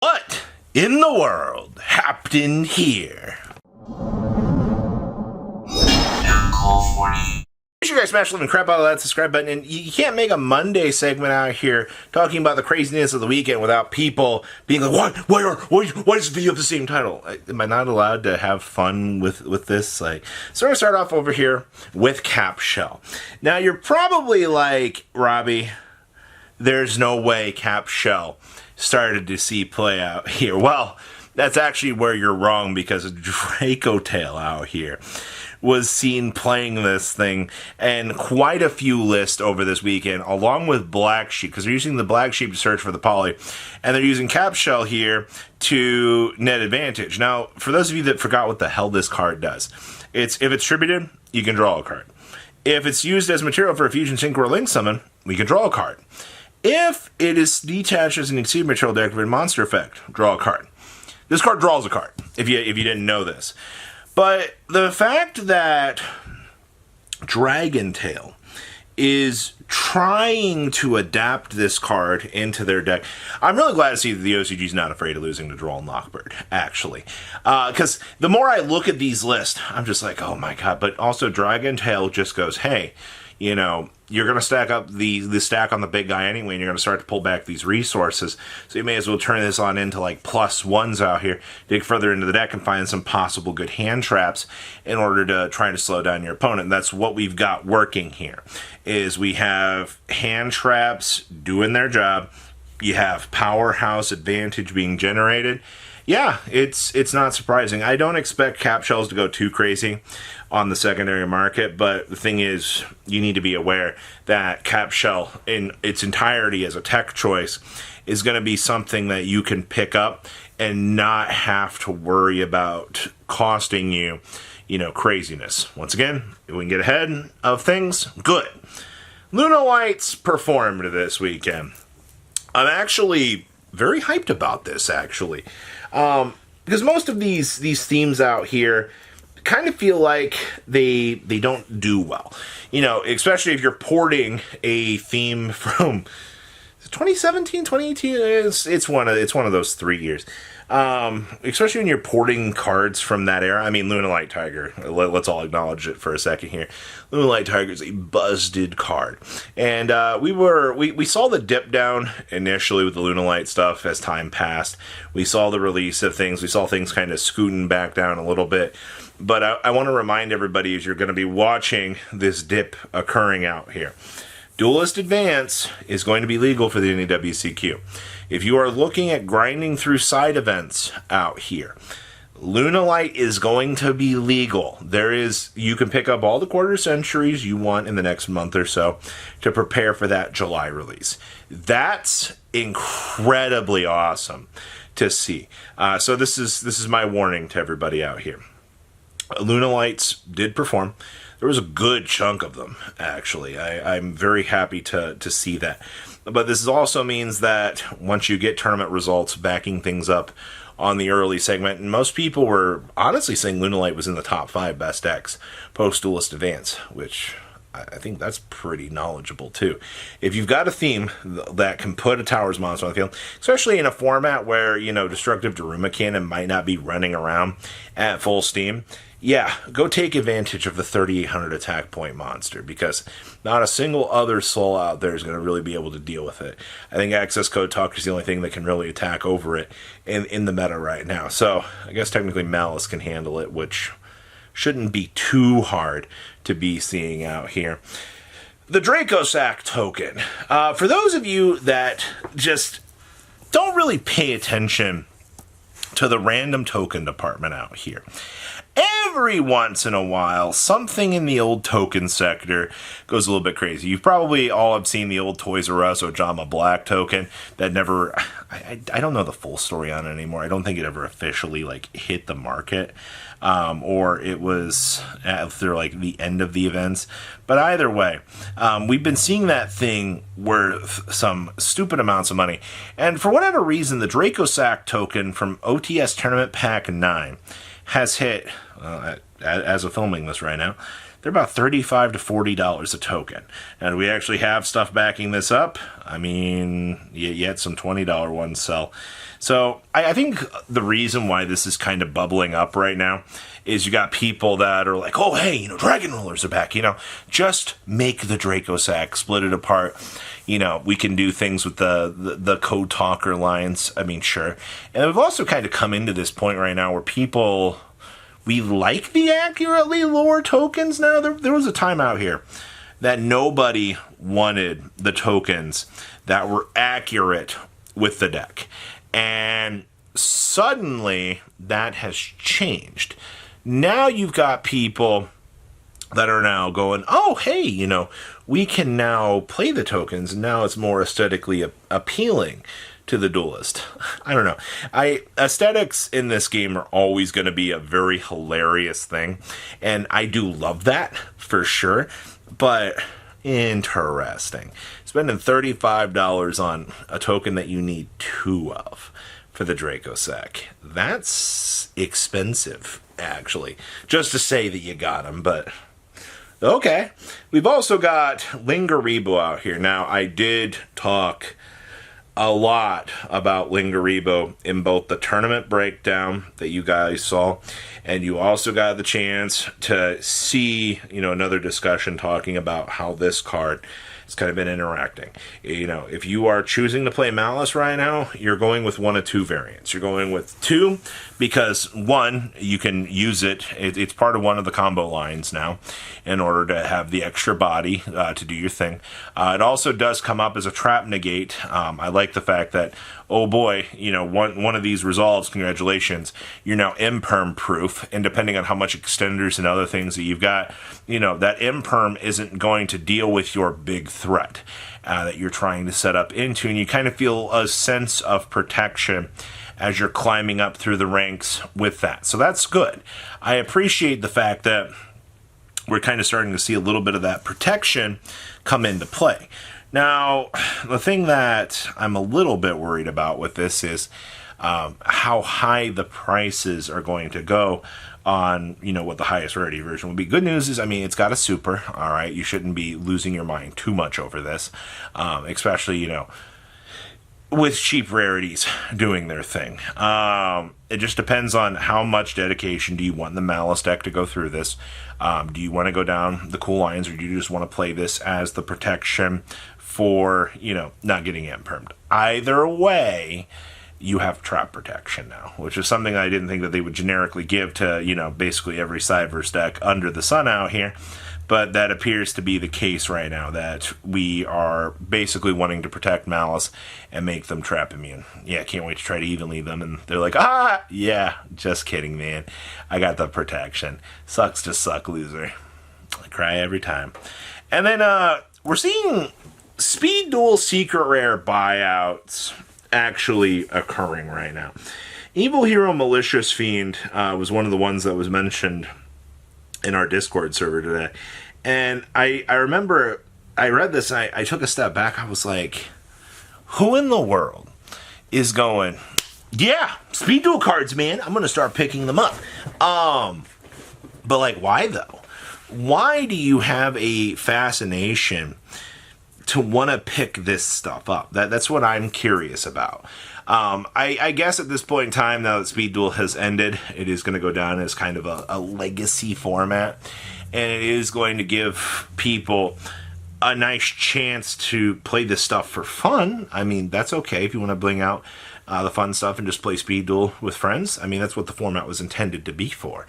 What in the world happened here? Make sure you guys smash the living crap out of that subscribe button, and you can't make a Monday segment out here talking about the craziness of the weekend without people being like, why does the video have the same title? Am I not allowed to have fun with this? Like, so we're gonna start off over here with Capshell. Now you're probably like, Robbie, there's no way Capshell started to see play out here. Well, that's actually where you're wrong, because Draco Tail out here was seen playing this thing and quite a few lists over this weekend, along with Black Sheep, because they're using the Black Sheep to search for the poly, and they're using Capshell here to net advantage. Now, for those of you that forgot what the hell this card does, if it's tributed, you can draw a card. If it's used as material for a fusion, sync, or link summon, we can draw a card. If it is detached as an exceed material to activate monster effect, draw a card. This card draws a card, if you didn't know this. But the fact that Dragon Tail is trying to adapt this card into their deck, I'm really glad to see that the OCG's not afraid of losing to Duel Knockbird, actually. Because the more I look at these lists, I'm just like, oh my god. But also Dragon Tail just goes, hey, you know, you're going to stack up the stack on the big guy anyway, and you're going to start to pull back these resources. So you may as well turn this on into like +1s out here, dig further into the deck, and find some possible good hand traps in order to try to slow down your opponent. And that's what we've got working here, is we have hand traps doing their job. You have powerhouse advantage being generated. Yeah, it's not surprising. I don't expect Capshells to go too crazy on the secondary market, but the thing is, you need to be aware that Capshell in its entirety as a tech choice is going to be something that you can pick up and not have to worry about costing you, craziness. Once again, if we can get ahead of things, good. Lunalites performed this weekend. I'm actually very hyped about this, actually. Because most of these themes out here kind of feel like they don't do well. Especially if you're porting a theme from 2017, 2018. It's one of those 3 years. Especially when you're porting cards from that era. I mean, Lunalite Tiger. Let's all acknowledge it for a second here. Lunalite Tiger is a buzzed card, and we saw the dip down initially with the Lunalite stuff as time passed. We saw the release of things. We saw things kind of scooting back down a little bit. But I want to remind everybody, as you're going to be watching this dip occurring out here, Duelist Advance is going to be legal for the NEWCQ. If you are looking at grinding through side events out here, Lunalite is going to be legal. You can pick up all the quarter centuries you want in the next month or so to prepare for that July release. That's incredibly awesome to see. So this is my warning to everybody out here. Lunalites did perform. There was a good chunk of them, actually. I'm very happy to see that. But this also means that once you get tournament results backing things up on the early segment, and most people were honestly saying Lunalite was in the top 5 best decks post-Duelist Advance, which I think that's pretty knowledgeable too. If you've got a theme that can put a Towers monster on the field, especially in a format where, Destructive Daruma Cannon might not be running around at full steam, yeah, go take advantage of the 3,800 attack point monster, because not a single other soul out there is going to really be able to deal with it. I think Access Code Talker is the only thing that can really attack over it in the meta right now. So I guess technically Malice can handle it, which shouldn't be too hard to be seeing out here. The Draco Sack token. For those of you that just don't really pay attention to the random token department out here, every once in a while, something in the old token sector goes a little bit crazy. You've probably all have seen the old Toys R Us Ojama Black token that never... I don't know the full story on it anymore. I don't think it ever officially hit the market, or it was after the end of the events. But either way, we've been seeing that thing worth some stupid amounts of money. And for whatever reason, the Draco Sack token from OTS Tournament Pack 9 has hit, as of filming this right now, they're about $35 to $40 a token. And we actually have stuff backing this up. I mean, yet some $20 ones sell. So I think the reason why this is kind of bubbling up right now is you got people that are like, oh, hey, dragon rollers are back, just make the Draco Sack, split it apart. We can do things with the code talker lines. I mean, sure. And we've also kind of come into this point right now where we like the accurately lore tokens now. There was a time out here that nobody wanted the tokens that were accurate with the deck. And suddenly that has changed. Now you've got people that are now going, oh, hey, we can now play the tokens, and now it's more aesthetically appealing to the duelist. I don't know. Aesthetics in this game are always going to be a very hilarious thing, and I do love that for sure, but interesting. Spending $35 on a token that you need 2 of for the Draco Sack. That's expensive, actually. Just to say that you got them, but okay. We've also got Lingeribo out here. Now, I did talk a lot about Lingeribo in both the tournament breakdown that you guys saw, and you also got the chance to see, another discussion talking about how this card has kind of been interacting. If you are choosing to play Malice right now, you're going with one of 2 variants. You're going with 2 because, 1, you can use it's part of one of the combo lines now in order to have the extra body to do your thing. It also does come up as a trap negate. I like the fact that, oh boy, one of these resolves, congratulations, you're now imperm proof, and depending on how much extenders and other things that you've got, that imperm isn't going to deal with your big threat that you're trying to set up into, and you kind of feel a sense of protection as you're climbing up through the ranks with that. So that's good. I appreciate the fact that we're kind of starting to see a little bit of that protection come into play. Now, the thing that I'm a little bit worried about with this is how high the prices are going to go on, what the highest rarity version would be. Good news is, it's got a super, all right? You shouldn't be losing your mind too much over this, especially, with cheap rarities doing their thing. It just depends on how much dedication do you want the Malice deck to go through this. Do you want to go down the cool lines, or do you just want to play this as the protection for, not getting impermed? Either way, you have trap protection now, which is something I didn't think that they would generically give to, basically every Cyverse deck under the sun out here. But that appears to be the case right now, that we are basically wanting to protect Malice and make them trap immune. Yeah, can't wait to try to evenly them. And they're like, yeah, just kidding, man. I got the protection. Sucks to suck, loser. I cry every time. And then we're seeing Speed Duel Secret Rare buyouts actually occurring right now. Evil Hero Malicious Fiend was one of the ones that was mentioned in our Discord server today. And I remember I read this and I took a step back. I was like, who in the world is going, yeah, Speed Duel cards, man, I'm going to start picking them up. But like, why though? Why do you have a fascination to want to pick this stuff up? That's what I'm curious about. I guess at this point in time, now that Speed Duel has ended, it is going to go down as kind of a legacy format. And it is going to give people a nice chance to play this stuff for fun. That's okay if you want to bring out the fun stuff and just play Speed Duel with friends. That's what the format was intended to be for.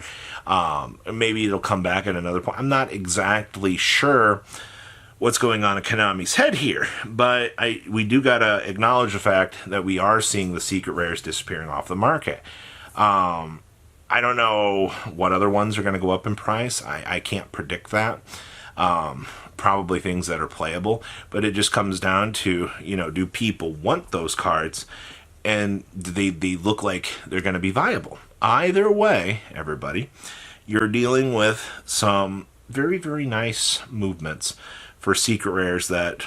Maybe it'll come back at another point. I'm not exactly sure what's going on in Konami's head here, but we do gotta acknowledge the fact that we are seeing the secret rares disappearing off the market. I don't know what other ones are going to go up in price. I can't predict that. Probably things that are playable, but it just comes down to, do people want those cards, and do they look like they're going to be viable? Either way, everybody, you're dealing with some very, very nice movements for secret rares that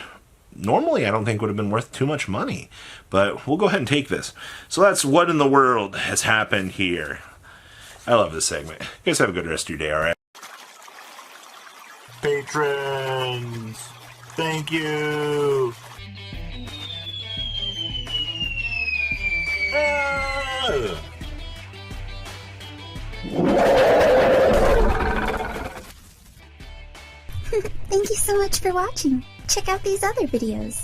normally I don't think would have been worth too much money, but we'll go ahead and take this. So that's what in the world has happened here. I love this segment. You guys have a good rest of your day, alright? Patrons! Thank you! Thank you so much for watching. Check out these other videos.